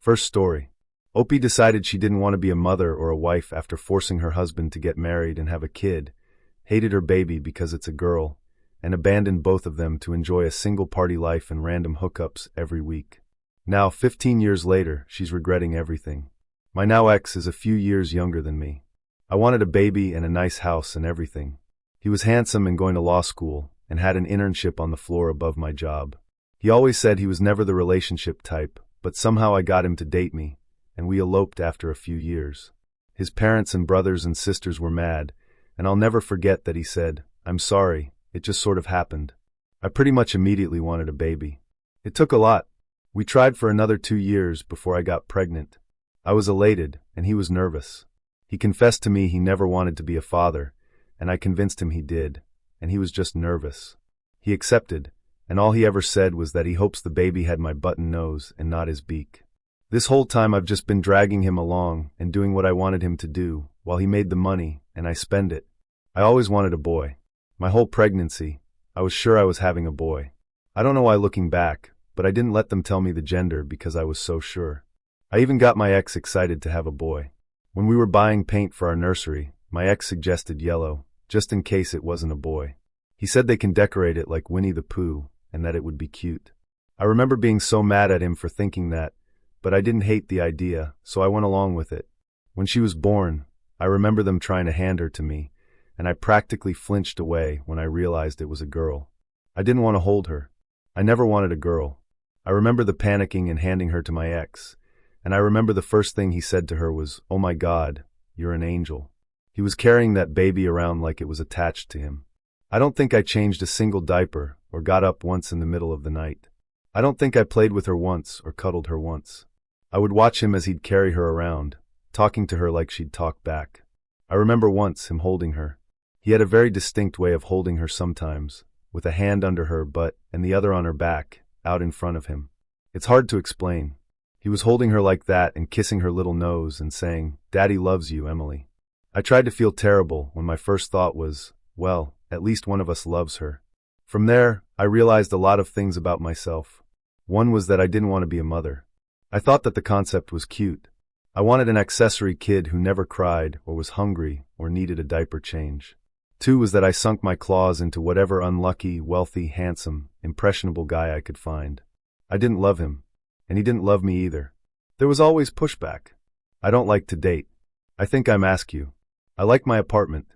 First story. Opie decided she didn't want to be a mother or a wife after forcing her husband to get married and have a kid, hated her baby because it's a girl, and abandoned both of them to enjoy a single-party life and random hookups every week. Now, 15 years later, she's regretting everything. My now ex is a few years younger than me. I wanted a baby and a nice house and everything. He was handsome and going to law school, and had an internship on the floor above my job. He always said he was never the relationship type, but somehow I got him to date me, and we eloped after a few years. His parents and brothers and sisters were mad, and I'll never forget that he said, "I'm sorry, it just sort of happened." I pretty much immediately wanted a baby. It took a lot. We tried for another 2 years before I got pregnant. I was elated, and he was nervous. He confessed to me he never wanted to be a father, and I convinced him he did, and he was just nervous. He accepted, and all he ever said was that he hopes the baby had my button nose and not his beak. This whole time I've just been dragging him along and doing what I wanted him to do, while he made the money, and I spend it. I always wanted a boy. My whole pregnancy, I was sure I was having a boy. I don't know why looking back, but I didn't let them tell me the gender because I was so sure. I even got my ex excited to have a boy. When we were buying paint for our nursery, my ex suggested yellow, just in case it wasn't a boy. He said they can decorate it like Winnie the Pooh, and that it would be cute. I remember being so mad at him for thinking that, but I didn't hate the idea, so I went along with it. When she was born, I remember them trying to hand her to me, and I practically flinched away when I realized it was a girl. I didn't want to hold her. I never wanted a girl. I remember the panicking and handing her to my ex, and I remember the first thing he said to her was, "Oh my God, you're an angel." He was carrying that baby around like it was attached to him. I don't think I changed a single diaper or got up once in the middle of the night. I don't think I played with her once or cuddled her once. I would watch him as he'd carry her around, talking to her like she'd talk back. I remember once him holding her. He had a very distinct way of holding her sometimes, with a hand under her butt and the other on her back, out in front of him. It's hard to explain. He was holding her like that and kissing her little nose and saying, "Daddy loves you, Emily." I tried to feel terrible when my first thought was, well, at least one of us loves her. From there, I realized a lot of things about myself. One was that I didn't want to be a mother. I thought that the concept was cute. I wanted an accessory kid who never cried or was hungry or needed a diaper change. 2 was that I sunk my claws into whatever unlucky, wealthy, handsome, impressionable guy I could find. I didn't love him, and he didn't love me either. There was always pushback. I don't like to date. I think I'm askew. I like my apartment.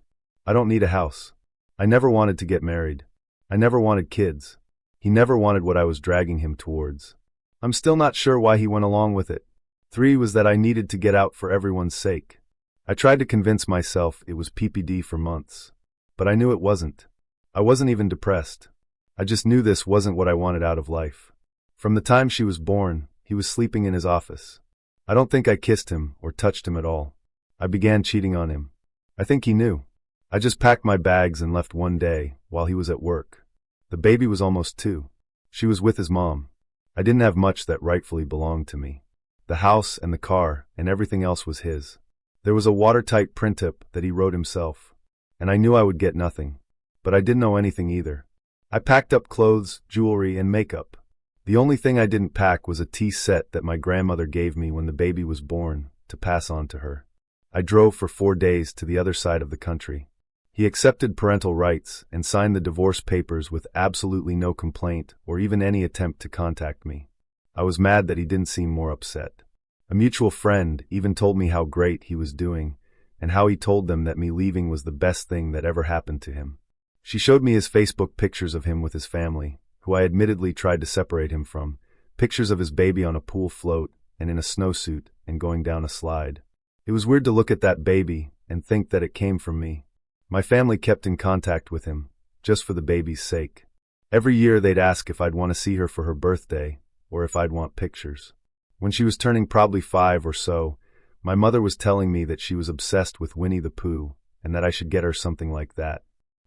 I don't need a house. I never wanted to get married. I never wanted kids. He never wanted what I was dragging him towards. I'm still not sure why he went along with it. 3 was that I needed to get out for everyone's sake. I tried to convince myself it was PPD for months. But I knew it wasn't. I wasn't even depressed. I just knew this wasn't what I wanted out of life. From the time she was born, he was sleeping in his office. I don't think I kissed him or touched him at all. I began cheating on him. I think he knew. I just packed my bags and left one day while he was at work. The baby was almost 2. She was with his mom. I didn't have much that rightfully belonged to me. The house and the car and everything else was his. There was a watertight print-up that he wrote himself. And I knew I would get nothing. But I didn't know anything either. I packed up clothes, jewelry, and makeup. The only thing I didn't pack was a tea set that my grandmother gave me when the baby was born, to pass on to her. I drove for 4 days to the other side of the country. He accepted parental rights and signed the divorce papers with absolutely no complaint or even any attempt to contact me. I was mad that he didn't seem more upset. A mutual friend even told me how great he was doing and how he told them that me leaving was the best thing that ever happened to him. She showed me his Facebook pictures of him with his family, who I admittedly tried to separate him from, pictures of his baby on a pool float and in a snowsuit and going down a slide. It was weird to look at that baby and think that it came from me. My family kept in contact with him, just for the baby's sake. Every year they'd ask if I'd want to see her for her birthday, or if I'd want pictures. When she was turning probably 5 or so, my mother was telling me that she was obsessed with Winnie the Pooh, and that I should get her something like that.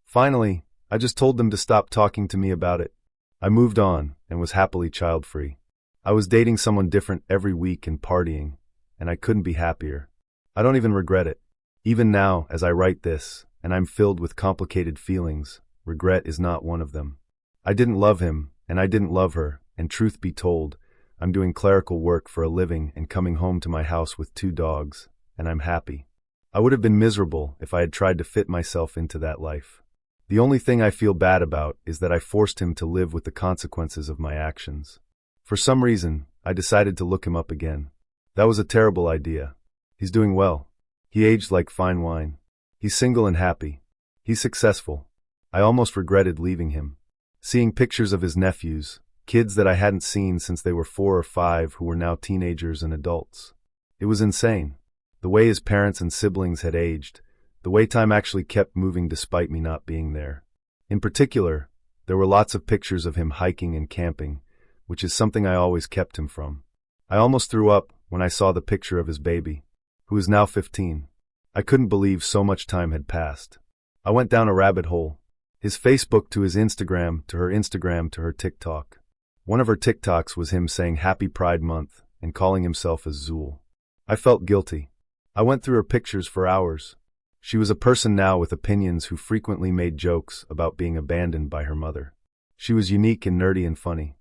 Finally, I just told them to stop talking to me about it. I moved on, and was happily child-free. I was dating someone different every week and partying, and I couldn't be happier. I don't even regret it. Even now, as I write this, and I'm filled with complicated feelings, regret is not one of them. I didn't love him, and I didn't love her, and truth be told, I'm doing clerical work for a living and coming home to my house with 2 dogs, and I'm happy. I would have been miserable if I had tried to fit myself into that life. The only thing I feel bad about is that I forced him to live with the consequences of my actions. For some reason, I decided to look him up again. That was a terrible idea. He's doing well. He aged like fine wine. He's single and happy. He's successful. I almost regretted leaving him. Seeing pictures of his nephews, kids that I hadn't seen since they were 4 or 5 who were now teenagers and adults. It was insane. The way his parents and siblings had aged, the way time actually kept moving despite me not being there. In particular, there were lots of pictures of him hiking and camping, which is something I always kept him from. I almost threw up when I saw the picture of his baby, who is now 15. I couldn't believe so much time had passed. I went down a rabbit hole. His Facebook to his Instagram to her TikTok. One of her TikToks was him saying Happy Pride Month and calling himself a Zool. I felt guilty. I went through her pictures for hours. She was a person now with opinions who frequently made jokes about being abandoned by her mother. She was unique and nerdy and funny.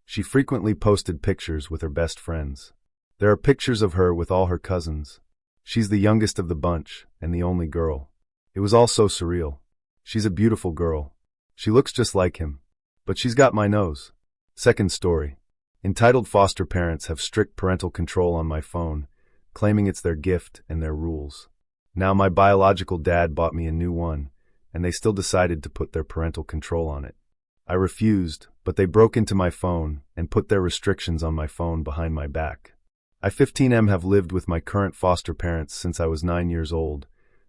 She frequently posted pictures with her best friends. There are pictures of her with all her cousins. She's the youngest of the bunch and the only girl. It was all so surreal. She's a beautiful girl. She looks just like him. But she's got my nose. Second story. Entitled foster parents have strict parental control on my phone, claiming it's their gift and their rules. Now my biological dad bought me a new one, and they still decided to put their parental control on it. I refused, but they broke into my phone and put their restrictions on my phone behind my back. I 15M have lived with my current foster parents since I was 9 years old,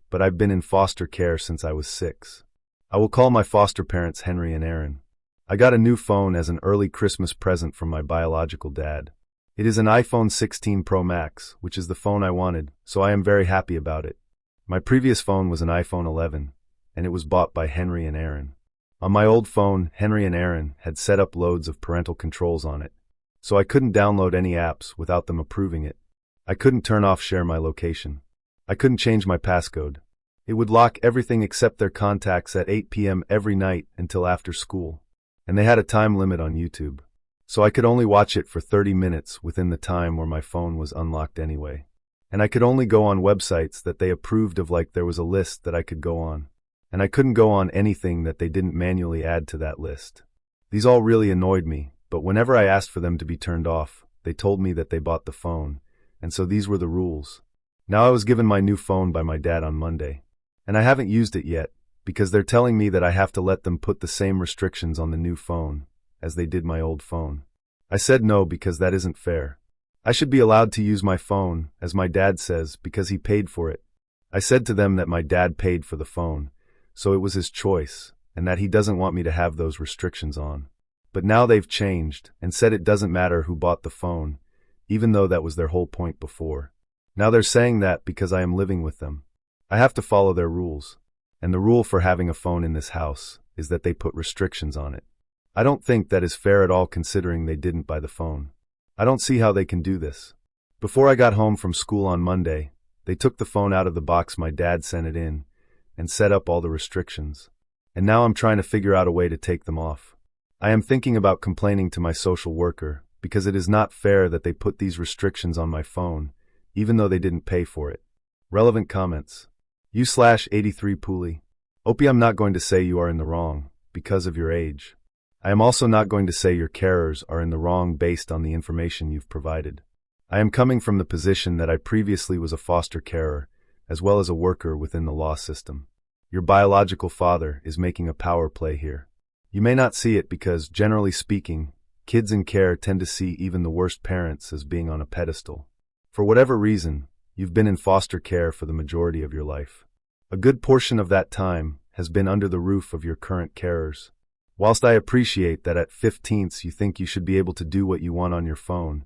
but I've been in foster care since I was 6. I will call my foster parents Henry and Aaron. I got a new phone as an early Christmas present from my biological dad. It is an iPhone 16 Pro Max, which is the phone I wanted, so I am very happy about it. My previous phone was an iPhone 11, and it was bought by Henry and Aaron. On my old phone, Henry and Aaron had set up loads of parental controls on it, so I couldn't download any apps without them approving it. I couldn't turn off Share My Location. I couldn't change my passcode. It would lock everything except their contacts at 8 p.m. every night until after school. And they had a time limit on YouTube, so I could only watch it for 30 minutes within the time where my phone was unlocked anyway. And I could only go on websites that they approved of, like there was a list that I could go on. And I couldn't go on anything that they didn't manually add to that list. These all really annoyed me, but whenever I asked for them to be turned off, they told me that they bought the phone, and so these were the rules. Now I was given my new phone by my dad on Monday, and I haven't used it yet, because they're telling me that I have to let them put the same restrictions on the new phone as they did my old phone. I said no because that isn't fair. I should be allowed to use my phone, as my dad says, because he paid for it. I said to them that my dad paid for the phone, so it was his choice, and that he doesn't want me to have those restrictions on. But now they've changed and said it doesn't matter who bought the phone, even though that was their whole point before. Now they're saying that because I am living with them. I have to follow their rules. And the rule for having a phone in this house is that they put restrictions on it. I don't think that is fair at all considering they didn't buy the phone. I don't see how they can do this. Before I got home from school on Monday, they took the phone out of the box my dad sent it in and set up all the restrictions. And now I'm trying to figure out a way to take them off. I am thinking about complaining to my social worker because it is not fair that they put these restrictions on my phone, even though they didn't pay for it. Relevant comments. U/83 Pooley. Opie, I'm not going to say you are in the wrong because of your age. I am also not going to say your carers are in the wrong based on the information you've provided. I am coming from the position that I previously was a foster carer, as well as a worker within the law system. Your biological father is making a power play here. You may not see it because, generally speaking, kids in care tend to see even the worst parents as being on a pedestal. For whatever reason, you've been in foster care for the majority of your life. A good portion of that time has been under the roof of your current carers. Whilst I appreciate that at 15s you think you should be able to do what you want on your phone,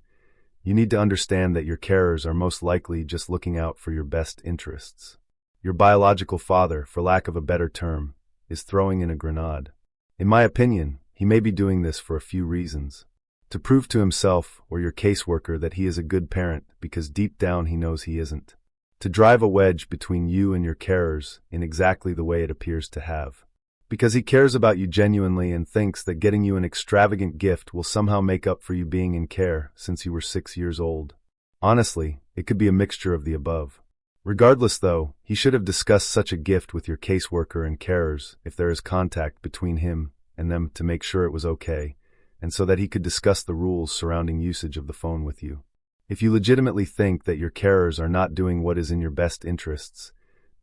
you need to understand that your carers are most likely just looking out for your best interests. Your biological father, for lack of a better term, is throwing in a grenade. In my opinion, he may be doing this for a few reasons. To prove to himself or your caseworker that he is a good parent because deep down he knows he isn't. To drive a wedge between you and your carers in exactly the way it appears to have. Because he cares about you genuinely and thinks that getting you an extravagant gift will somehow make up for you being in care since you were 6 years old. Honestly, it could be a mixture of the above. Regardless though, he should have discussed such a gift with your caseworker and carers if there is contact between him and them to make sure it was okay, and so that he could discuss the rules surrounding usage of the phone with you. If you legitimately think that your carers are not doing what is in your best interests,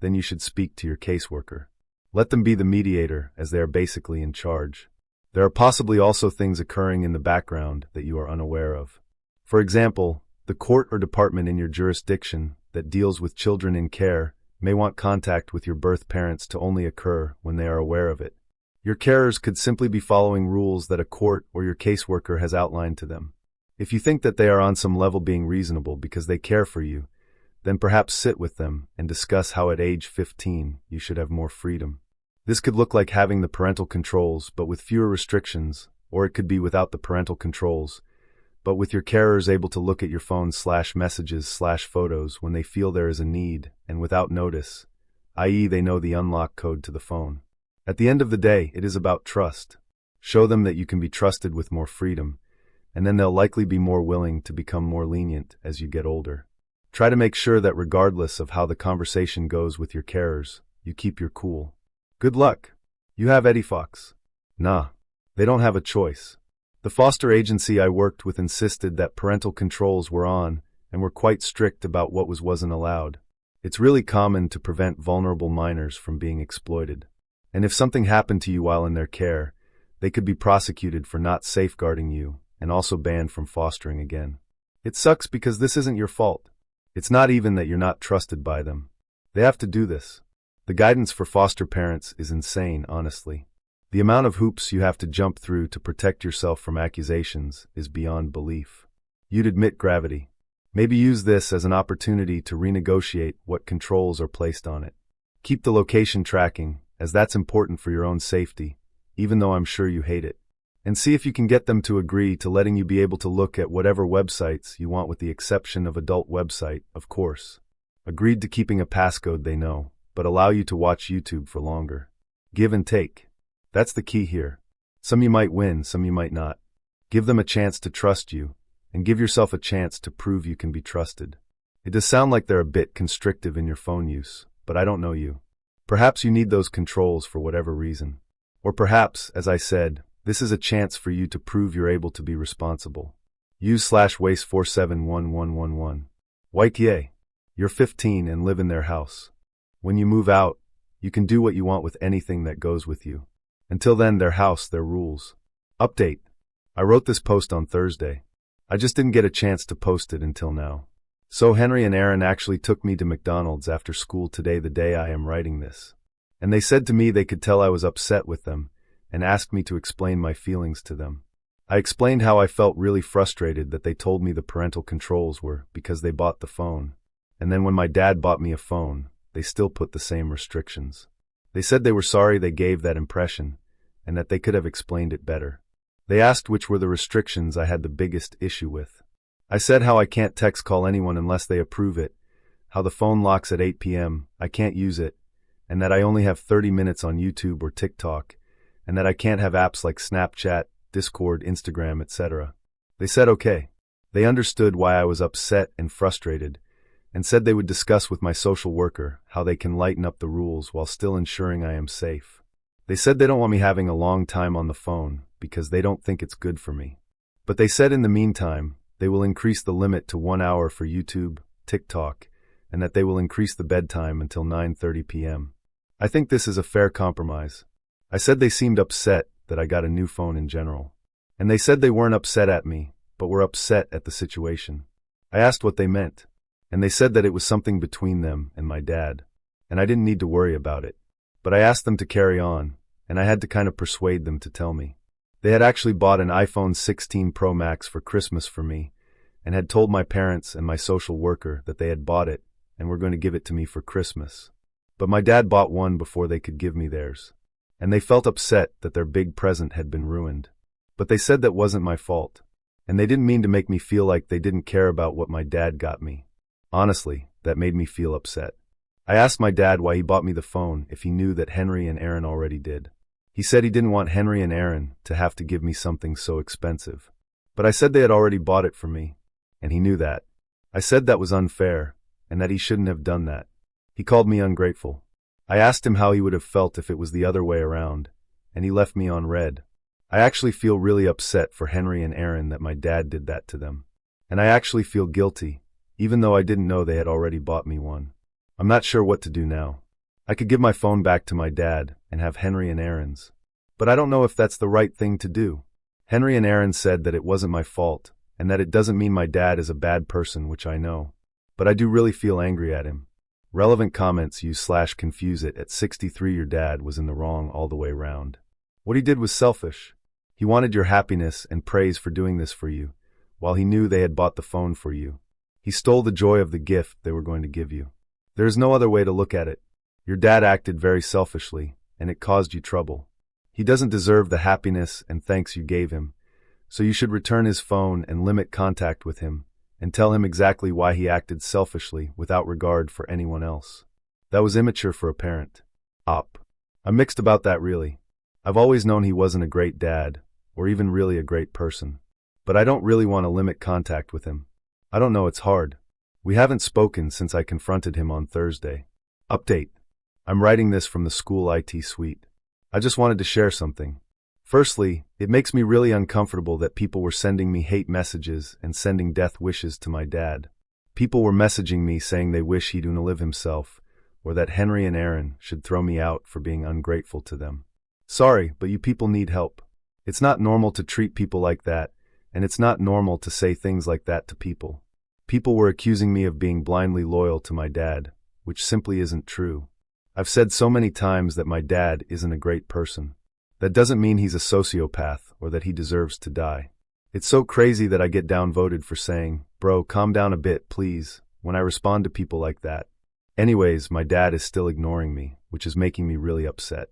then you should speak to your caseworker. Let them be the mediator, as they are basically in charge. There are possibly also things occurring in the background that you are unaware of. For example, the court or department in your jurisdiction that deals with children in care may want contact with your birth parents to only occur when they are aware of it. Your carers could simply be following rules that a court or your caseworker has outlined to them. If you think that they are on some level being reasonable because they care for you, then perhaps sit with them and discuss how at age 15 you should have more freedom. This could look like having the parental controls but with fewer restrictions, or it could be without the parental controls, but with your carers able to look at your phone/messages/photos when they feel there is a need and without notice, i.e. they know the unlock code to the phone. At the end of the day, it is about trust. Show them that you can be trusted with more freedom, and then they'll likely be more willing to become more lenient as you get older. Try to make sure that regardless of how the conversation goes with your carers, you keep your cool. Good luck. You have Eddie Fox. Nah, they don't have a choice. The foster agency I worked with insisted that parental controls were on and were quite strict about what wasn't allowed. It's really common to prevent vulnerable minors from being exploited. And if something happened to you while in their care, they could be prosecuted for not safeguarding you and also banned from fostering again. It sucks because this isn't your fault. It's not even that you're not trusted by them. They have to do this. The guidance for foster parents is insane, honestly. The amount of hoops you have to jump through to protect yourself from accusations is beyond belief. You'd admit gravity. Maybe use this as an opportunity to renegotiate what controls are placed on it. Keep the location tracking, as that's important for your own safety, even though I'm sure you hate it. And see if you can get them to agree to letting you be able to look at whatever websites you want with the exception of adult website, of course. Agreed to keeping a passcode they know, but allow you to watch YouTube for longer. Give and take. That's the key here. Some you might win, some you might not. Give them a chance to trust you, and give yourself a chance to prove you can be trusted. It does sound like they're a bit constrictive in your phone use, but I don't know you. Perhaps you need those controls for whatever reason. Or perhaps, as I said, this is a chance for you to prove you're able to be responsible. Use /waste471111. YTA. You're 15 and live in their house. When you move out, you can do what you want with anything that goes with you. Until then, their house, their rules. Update. I wrote this post on Thursday. I just didn't get a chance to post it until now. So Henry and Aaron actually took me to McDonald's after school today, the day I am writing this. And they said to me they could tell I was upset with them, and asked me to explain my feelings to them. I explained how I felt really frustrated that they told me the parental controls were because they bought the phone. And then when my dad bought me a phone, they still put the same restrictions. They said they were sorry they gave that impression, and that they could have explained it better. They asked which were the restrictions I had the biggest issue with. I said how I can't text call anyone unless they approve it, how the phone locks at 8 p.m., I can't use it, and that I only have 30 minutes on YouTube or TikTok, and that I can't have apps like Snapchat, Discord, Instagram, etc. They said okay. They understood why I was upset and frustrated, and said they would discuss with my social worker how they can lighten up the rules while still ensuring I am safe. They said they don't want me having a long time on the phone because they don't think it's good for me. But they said in the meantime, they will increase the limit to 1 hour for YouTube, TikTok, and that they will increase the bedtime until 9:30 p.m. I think this is a fair compromise. I said they seemed upset that I got a new phone in general. And they said they weren't upset at me, but were upset at the situation. I asked what they meant, and they said that it was something between them and my dad, and I didn't need to worry about it. But I asked them to carry on, and I had to kind of persuade them to tell me. They had actually bought an iPhone 16 Pro Max for Christmas for me, and had told my parents and my social worker that they had bought it and were going to give it to me for Christmas. But my dad bought one before they could give me theirs, and they felt upset that their big present had been ruined. But they said that wasn't my fault, and they didn't mean to make me feel like they didn't care about what my dad got me. Honestly, that made me feel upset. I asked my dad why he bought me the phone if he knew that Henry and Aaron already did. He said he didn't want Henry and Aaron to have to give me something so expensive. But I said they had already bought it for me, and he knew that. I said that was unfair, and that he shouldn't have done that. He called me ungrateful. I asked him how he would have felt if it was the other way around, and he left me on red. I actually feel really upset for Henry and Aaron that my dad did that to them. And I actually feel guilty, even though I didn't know they had already bought me one. I'm not sure what to do now. I could give my phone back to my dad and have Henry and Aaron's. But I don't know if that's the right thing to do. Henry and Aaron said that it wasn't my fault, and that it doesn't mean my dad is a bad person, which I know. But I do really feel angry at him. Relevant comments use /confuse it at 63. Your dad was in the wrong all the way round. What he did was selfish. He wanted your happiness and praise for doing this for you, while he knew they had bought the phone for you. He stole the joy of the gift they were going to give you. There is no other way to look at it. Your dad acted very selfishly, and it caused you trouble. He doesn't deserve the happiness and thanks you gave him, so you should return his phone and limit contact with him, and tell him exactly why he acted selfishly without regard for anyone else. That was immature for a parent. I'm mixed about that, really. I've always known he wasn't a great dad, or even really a great person. But I don't really want to limit contact with him. I don't know, it's hard. We haven't spoken since I confronted him on Thursday. Update. I'm writing this from the school IT suite. I just wanted to share something. Firstly, it makes me really uncomfortable that people were sending me hate messages and sending death wishes to my dad. People were messaging me saying they wish he'd live himself, or that Henry and Aaron should throw me out for being ungrateful to them. Sorry, but you people need help. It's not normal to treat people like that, and it's not normal to say things like that to people. People were accusing me of being blindly loyal to my dad, which simply isn't true. I've said so many times that my dad isn't a great person. That doesn't mean he's a sociopath or that he deserves to die. It's so crazy that I get downvoted for saying, "Bro, calm down a bit, please," when I respond to people like that. Anyways, my dad is still ignoring me, which is making me really upset.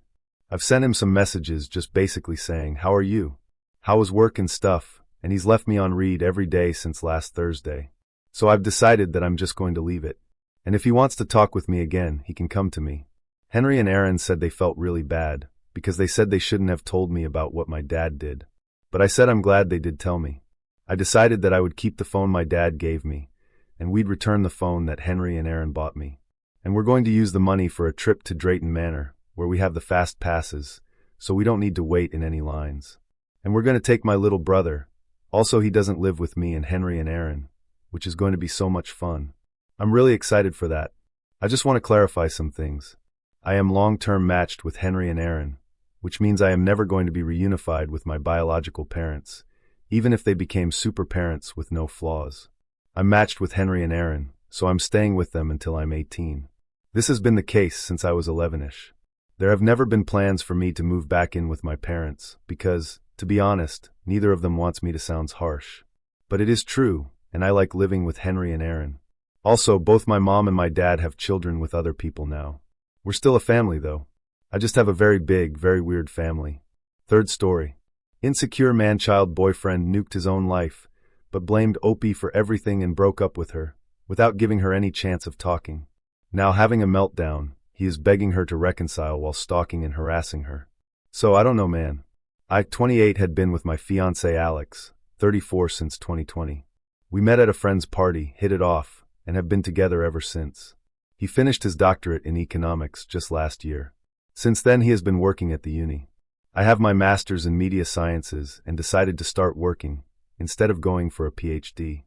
I've sent him some messages just basically saying, "How are you? How was work and stuff?" And he's left me on read every day since last Thursday. So I've decided that I'm just going to leave it. And if he wants to talk with me again, he can come to me. Henry and Aaron said they felt really bad, because they said they shouldn't have told me about what my dad did. But I said I'm glad they did tell me. I decided that I would keep the phone my dad gave me, and we'd return the phone that Henry and Aaron bought me. And we're going to use the money for a trip to Drayton Manor, where we have the fast passes, so we don't need to wait in any lines. And we're going to take my little brother. Also, he doesn't live with me and Henry and Aaron, which is going to be so much fun. I'm really excited for that. I just want to clarify some things. I am long-term matched with Henry and Aaron, which means I am never going to be reunified with my biological parents, even if they became super parents with no flaws. I'm matched with Henry and Aaron, so I'm staying with them until I'm 18. This has been the case since I was 11-ish. There have never been plans for me to move back in with my parents, because, to be honest, neither of them wants me to sound harsh. But it is true, and I like living with Henry and Aaron. Also, both my mom and my dad have children with other people now. We're still a family, though. I just have a very big, very weird family. Third story. Insecure man-child boyfriend nuked his own life, but blamed Opie for everything and broke up with her, without giving her any chance of talking. Now having a meltdown, he is begging her to reconcile while stalking and harassing her. So I don't know, man. I, 28, had been with my fiancé Alex, 34, since 2020. We met at a friend's party, hit it off, and have been together ever since. He finished his doctorate in economics just last year. Since then he has been working at the uni. I have my master's in media sciences and decided to start working, instead of going for a PhD.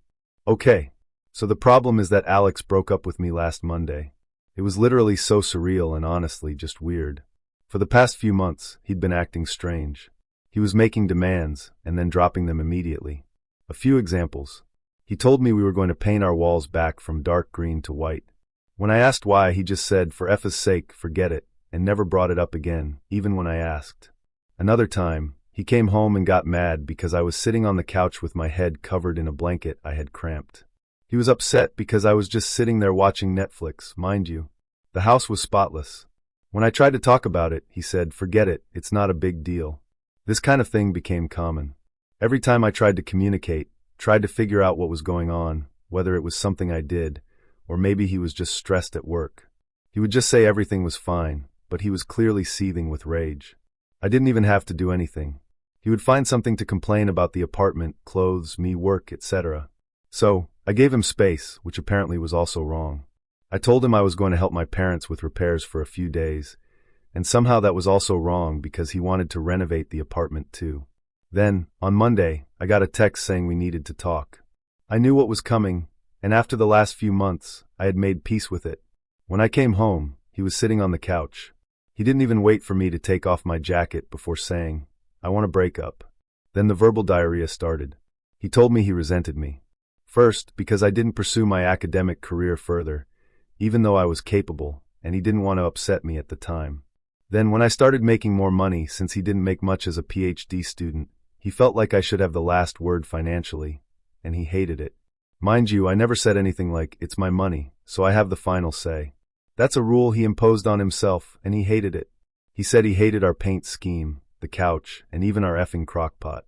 Okay, so the problem is that Alex broke up with me last Monday. It was literally so surreal and honestly just weird. For the past few months, he'd been acting strange. He was making demands and then dropping them immediately. A few examples. He told me we were going to paint our walls back from dark green to white. When I asked why, he just said, "For F's sake, forget it," and never brought it up again, even when I asked. Another time, he came home and got mad because I was sitting on the couch with my head covered in a blanket I had cramped. He was upset because I was just sitting there watching Netflix, mind you. The house was spotless. When I tried to talk about it, he said, "Forget it, it's not a big deal." This kind of thing became common. Every time I tried to communicate, tried to figure out what was going on, whether it was something I did, or maybe he was just stressed at work. He would just say everything was fine, but he was clearly seething with rage. I didn't even have to do anything. He would find something to complain about the apartment, clothes, me, work, etc. So, I gave him space, which apparently was also wrong. I told him I was going to help my parents with repairs for a few days, and somehow that was also wrong because he wanted to renovate the apartment too. Then, on Monday, I got a text saying we needed to talk. I knew what was coming, and after the last few months, I had made peace with it. When I came home, he was sitting on the couch. He didn't even wait for me to take off my jacket before saying, "I want to break up." Then the verbal diarrhea started. He told me he resented me. First, because I didn't pursue my academic career further, even though I was capable, and he didn't want to upset me at the time. Then when I started making more money, since he didn't make much as a PhD student, he felt like I should have the last word financially, and he hated it. Mind you, I never said anything like, "It's my money, so I have the final say." That's a rule he imposed on himself, and he hated it. He said he hated our paint scheme, the couch, and even our effing crockpot.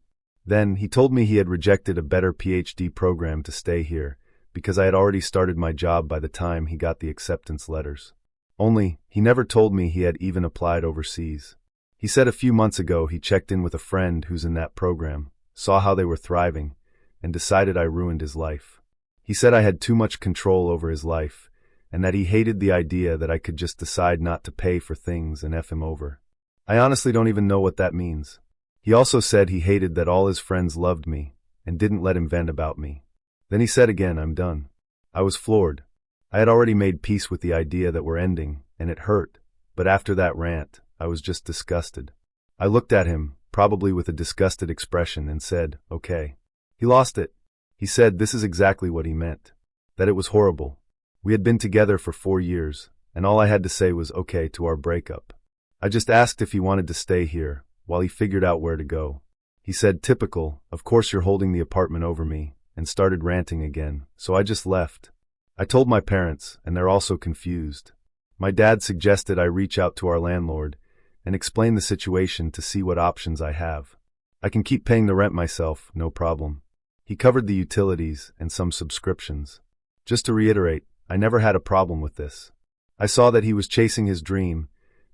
Then, he told me he had rejected a better PhD program to stay here, because I had already started my job by the time he got the acceptance letters. Only, he never told me he had even applied overseas. He said a few months ago he checked in with a friend who's in that program, saw how they were thriving, and decided I ruined his life. He said I had too much control over his life, and that he hated the idea that I could just decide not to pay for things and F him over. I honestly don't even know what that means. He also said he hated that all his friends loved me, and didn't let him vent about me. Then he said again, "I'm done." I was floored. I had already made peace with the idea that we're ending, and it hurt, but after that rant, I was just disgusted. I looked at him, probably with a disgusted expression, and said, "Okay." He lost it. He said this is exactly what he meant. That it was horrible. We had been together for 4 years, and all I had to say was okay to our breakup. I just asked if he wanted to stay here, while he figured out where to go. He said, "Typical, of course you're holding the apartment over me," and started ranting again, so I just left. I told my parents, and they're also confused. My dad suggested I reach out to our landlord and explain the situation to see what options I have. I can keep paying the rent myself, no problem. He covered the utilities and some subscriptions. Just to reiterate, I never had a problem with this. I saw that he was chasing his dream,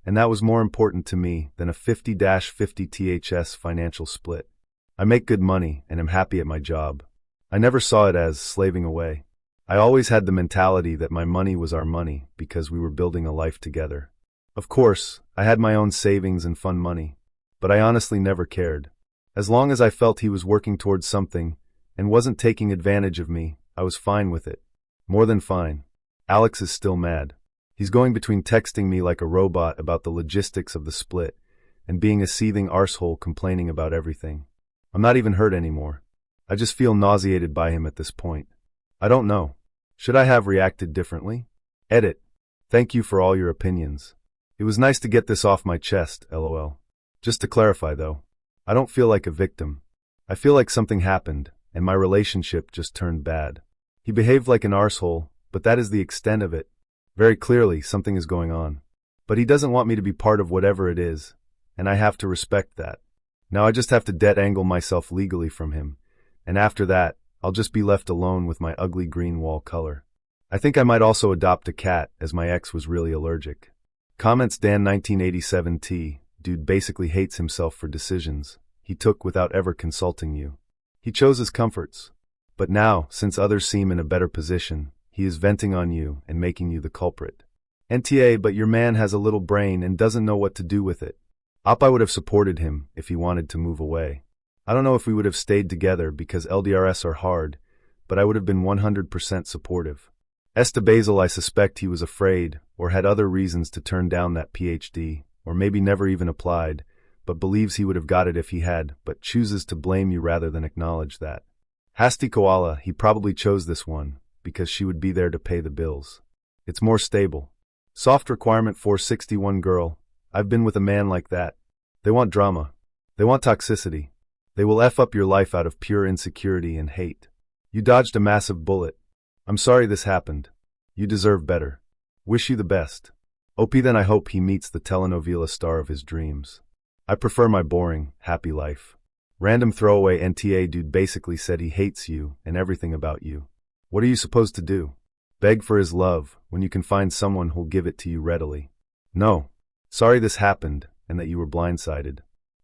and that was more important to me than a 50-50 THS financial split. I make good money and am happy at my job. I never saw it as slaving away. I always had the mentality that my money was our money because we were building a life together. Of course, I had my own savings and fun money, but I honestly never cared. As long as I felt he was working towards something and wasn't taking advantage of me, I was fine with it. More than fine. Alex is still mad. He's going between texting me like a robot about the logistics of the split and being a seething arsehole complaining about everything. I'm not even hurt anymore. I just feel nauseated by him at this point. I don't know. Should I have reacted differently? Edit. Thank you for all your opinions. It was nice to get this off my chest, lol. Just to clarify though, I don't feel like a victim. I feel like something happened, and my relationship just turned bad. He behaved like an arsehole, but that is the extent of it. Very clearly, something is going on. But he doesn't want me to be part of whatever it is, and I have to respect that. Now I just have to detangle myself legally from him, and after that, I'll just be left alone with my ugly green wall color. I think I might also adopt a cat, as my ex was really allergic. Comments Dan 1987T, dude basically hates himself for decisions he took without ever consulting you. He chose his comforts. But now, since others seem in a better position, he is venting on you and making you the culprit. NTA, but your man has a little brain and doesn't know what to do with it. I would have supported him if he wanted to move away. I don't know if we would have stayed together because LDRs are hard, but I would have been 100% supportive. Basil, I suspect he was afraid or had other reasons to turn down that PhD, or maybe never even applied, but believes he would have got it if he had, but chooses to blame you rather than acknowledge that. Hasty Koala, he probably chose this one because she would be there to pay the bills. It's more stable. Soft requirement 461 girl, I've been with a man like that. They want drama. They want toxicity. They will F up your life out of pure insecurity and hate. You dodged a massive bullet. I'm sorry this happened. You deserve better. Wish you the best. OP, then I hope he meets the telenovela star of his dreams. I prefer my boring, happy life. Random throwaway NTA, dude basically said he hates you and everything about you. What are you supposed to do? Beg for his love when you can find someone who'll give it to you readily? No. Sorry this happened and that you were blindsided.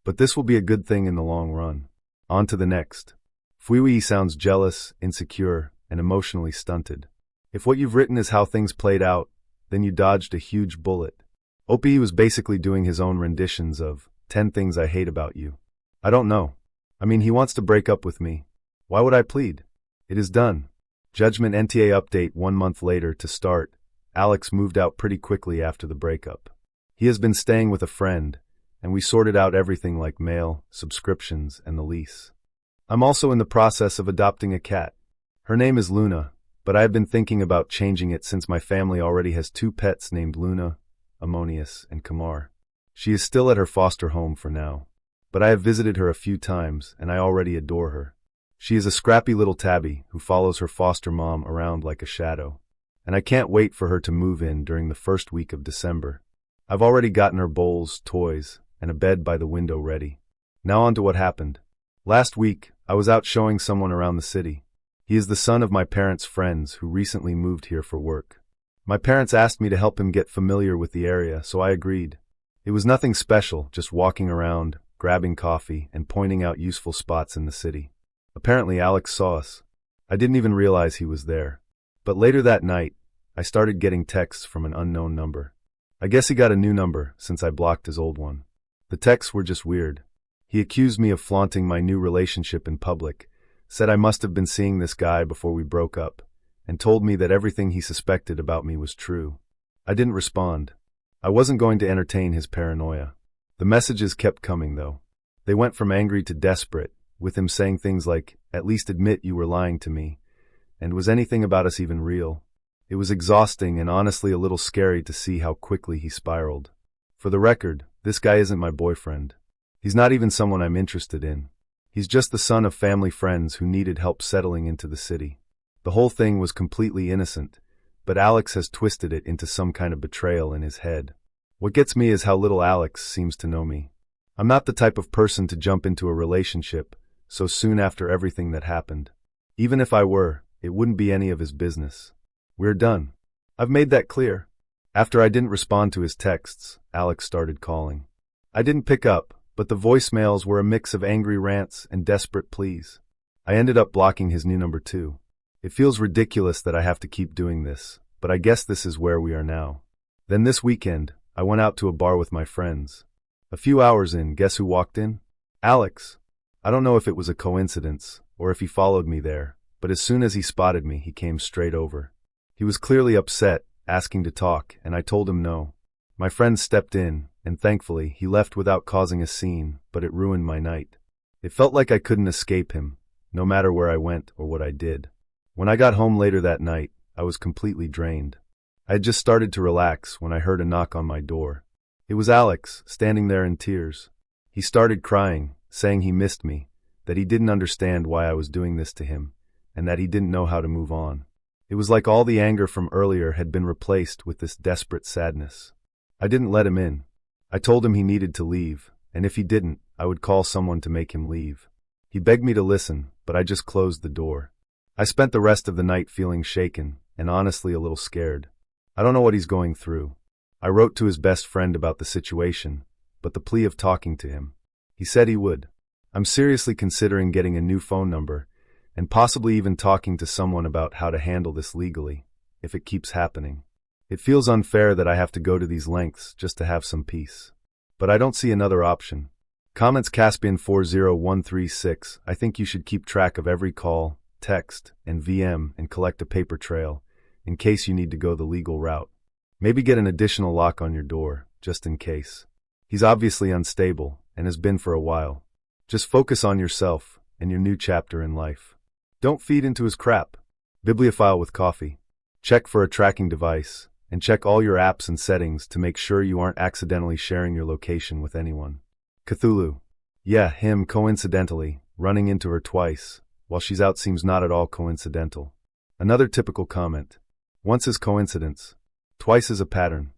But this will be a good thing in the long run. On to the next. Fui sounds jealous, insecure, and emotionally stunted. If what you've written is how things played out, then you dodged a huge bullet. Opie was basically doing his own renditions of 10 Things I Hate About You. I don't know. I mean, he wants to break up with me. Why would I plead? It is done. Judgment NTA update 1 month later to start. Alex moved out pretty quickly after the breakup. He has been staying with a friend, and we sorted out everything like mail, subscriptions, and the lease. I'm also in the process of adopting a cat. Her name is Luna, but I have been thinking about changing it since my family already has 2 pets named Luna, Ammonius, and Kamar. She is still at her foster home for now, but I have visited her a few times, and I already adore her. She is a scrappy little tabby who follows her foster mom around like a shadow, and I can't wait for her to move in during the first week of December. I've already gotten her bowls, toys, and a bed by the window ready. Now on to what happened. Last week, I was out showing someone around the city. He is the son of my parents' friends who recently moved here for work. My parents asked me to help him get familiar with the area, so I agreed. It was nothing special, just walking around, grabbing coffee, and pointing out useful spots in the city. Apparently Alex saw us. I didn't even realize he was there. But later that night, I started getting texts from an unknown number. I guess he got a new number since I blocked his old one. The texts were just weird. He accused me of flaunting my new relationship in public, said I must have been seeing this guy before we broke up, and told me that everything he suspected about me was true. I didn't respond. I wasn't going to entertain his paranoia. The messages kept coming, though. They went from angry to desperate, with him saying things like, "At least admit you were lying to me," and "Was anything about us even real?" It was exhausting and honestly a little scary to see how quickly he spiraled. For the record, this guy isn't my boyfriend. He's not even someone I'm interested in. He's just the son of family friends who needed help settling into the city. The whole thing was completely innocent, but Alex has twisted it into some kind of betrayal in his head. What gets me is how little Alex seems to know me. I'm not the type of person to jump into a relationship so soon after everything that happened. Even if I were, it wouldn't be any of his business. We're done. I've made that clear. After I didn't respond to his texts, Alex started calling. I didn't pick up, but the voicemails were a mix of angry rants and desperate pleas. I ended up blocking his new number too. It feels ridiculous that I have to keep doing this, but I guess this is where we are now. Then this weekend, I went out to a bar with my friends. A few hours in, guess who walked in? Alex. I don't know if it was a coincidence, or if he followed me there, but as soon as he spotted me, he came straight over. He was clearly upset, asking to talk, and I told him no. My friend stepped in, and thankfully, he left without causing a scene, but it ruined my night. It felt like I couldn't escape him, no matter where I went or what I did. When I got home later that night, I was completely drained. I had just started to relax when I heard a knock on my door. It was Alex, standing there in tears. He started crying, saying he missed me, that he didn't understand why I was doing this to him, and that he didn't know how to move on. It was like all the anger from earlier had been replaced with this desperate sadness. I didn't let him in. I told him he needed to leave, and if he didn't, I would call someone to make him leave. He begged me to listen, but I just closed the door. I spent the rest of the night feeling shaken, and honestly a little scared. I don't know what he's going through. I wrote to his best friend about the situation, but the plea of talking to him. He said he would. I'm seriously considering getting a new phone number, and possibly even talking to someone about how to handle this legally, if it keeps happening. It feels unfair that I have to go to these lengths just to have some peace. But I don't see another option. Comments Caspian 40136, I think you should keep track of every call, text, and VM and collect a paper trail, in case you need to go the legal route. Maybe get an additional lock on your door, just in case. He's obviously unstable, and has been for a while. Just focus on yourself and your new chapter in life. Don't feed into his crap. Bibliophile with coffee. Check for a tracking device, and check all your apps and settings to make sure you aren't accidentally sharing your location with anyone. Cthulhu. Yeah, him, coincidentally, running into her twice, while she's out seems not at all coincidental. Another typical comment. Once is coincidence. Twice is a pattern.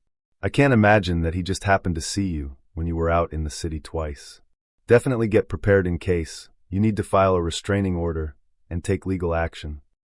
I can't imagine that he just happened to see you when you were out in the city twice. Definitely get prepared in case you need to file a restraining order and take legal action.